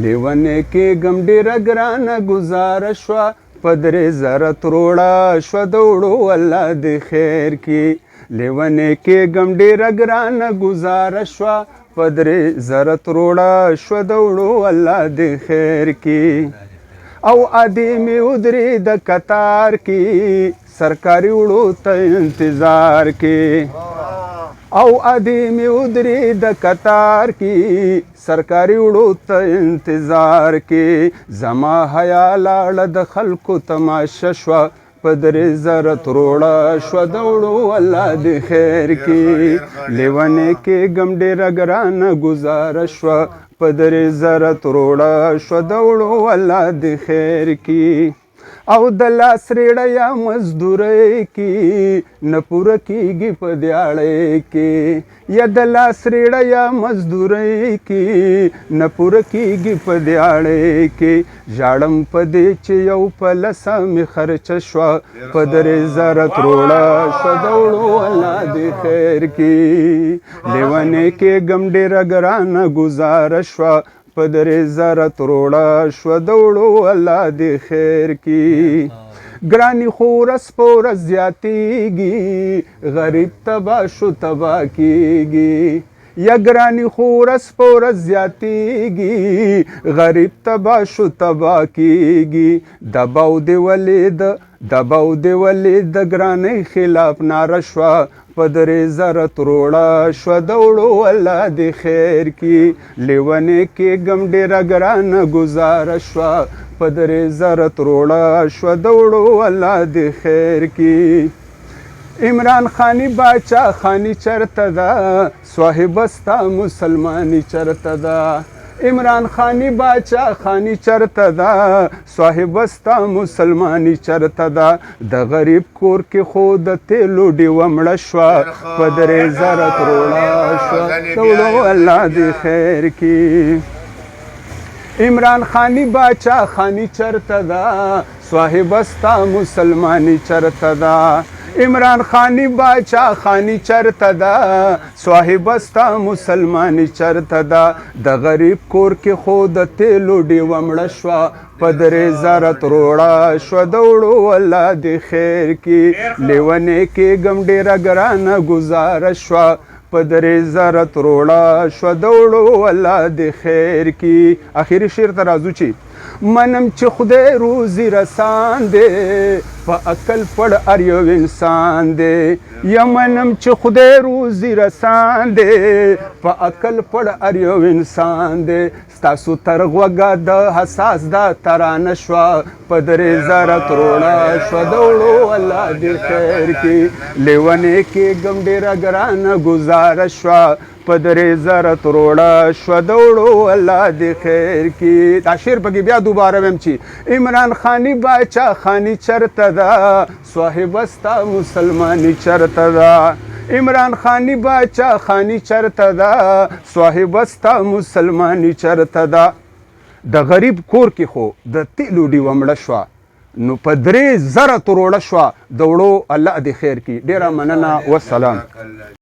لیونې کېږم ډېره ګرانه ګزاره شوه په 3000 تروړه شوه د وړو الله دې خیر کړي لیونې کېږم ډېره ګرانه ګزاره شوه په 3000 تروړه شوه د وړو الله دې خیر کړي او ادې مې ودرې د قطار کې سرکاري وړو ته انتظار کې او ادې مې ودرې د قطار کې سرکاري وړو ته انتظار کې زما حیا لاړه د خلکو تماشه شوه په 3000 تروړه شوه د وړو الله دې خیر کړي لیونې کېږم ډېره ګرانه ګزاره شوه په 3000 تروړه شوه د وړو الله دې خیر کړي او د لاس ریړه مزدورۍ کې نه پوره کېږي په دیاړۍ کې یا د لاس ریړه مزدورۍ کې نه پوره کېږي په دیاړۍ کې ژاړم په دې چې یو پلسه مې خرچه شوه په 3000 تروړه شوه د وړو الله دې خیر کړي لیونې کېږم ډېره ګرانه ګزاره شوه په 3000 تروړه شوه د وړو الله دې خیر کړي ګراني خو ورځ په ورځ زیاتېږي غریب تباه شو تباه کېږي یا ګراني خو ورځ په ورځ زیاتېږي غریب تباه شو تباه کېږي دباو دې ولې د ګرانۍ خلاف ناره شوه په 3000 تروړه شوه د وړو الله دې خیر کړي لیونې کېږم ډېره ګرانه ګزاره شوه په 3000 تروړه شوه د وړو الله دې خیر کړي عمران خانی باچا خانی چرته ده صاحب ستا مسلمانی چرته ده عمران خانی باچا خانی چرته ده صاحب ستا مسلمانی چرته ده د غریب کور کې خو د تیلو ډیوه مړه شوه په 3000 تروړه شوه د وړو الله دې خیر کړي عمران خانی باچا خانی چرته ده صاحب ستا مسلمانی چرته ده عمران خانی باچا خانی چرته ده صاحب ستا مسلمانی چرته ده د غریب کور کې خو د تیلو ډیوه مړه شوه په 3000 تروړه شوه د وړو الله دې خیر کړي لیونې کېږم ډېره ګرانه ګزاره شوه په 3000 تروړه شوه د وړو الله دې خیر کړي اخري شعر ته راځو چې منم چې خدای روزي رسان دی په عقل پړ هر یو انسان دی یا منم چې خدای روزي رسان دی په عقل پړ هر یو انسان دی ستاسو تر غوږه د حساس دا ترانه شوه په 3000 تروړه شوه د وړو الله دې خیر کړي لیونې کېږم ډېره ګرانه ګزاره شوه په 3000 تروړه شوه د وړو الله دې خیر کړي دا شعر پکې بیا دوباره ویم چې عمران خانی باچا خانی چرته ده صاحب ستا مسلمانی چرته ده عمران خانی باچا خانی چرته ده صاحب ستا مسلمانی چرته ده د غریب کور کې خو د تیلو ډیوه مړه شوه نو په 3000 تروړه شوه د وړو الله دې خیر کړي ډېره مننه والسلام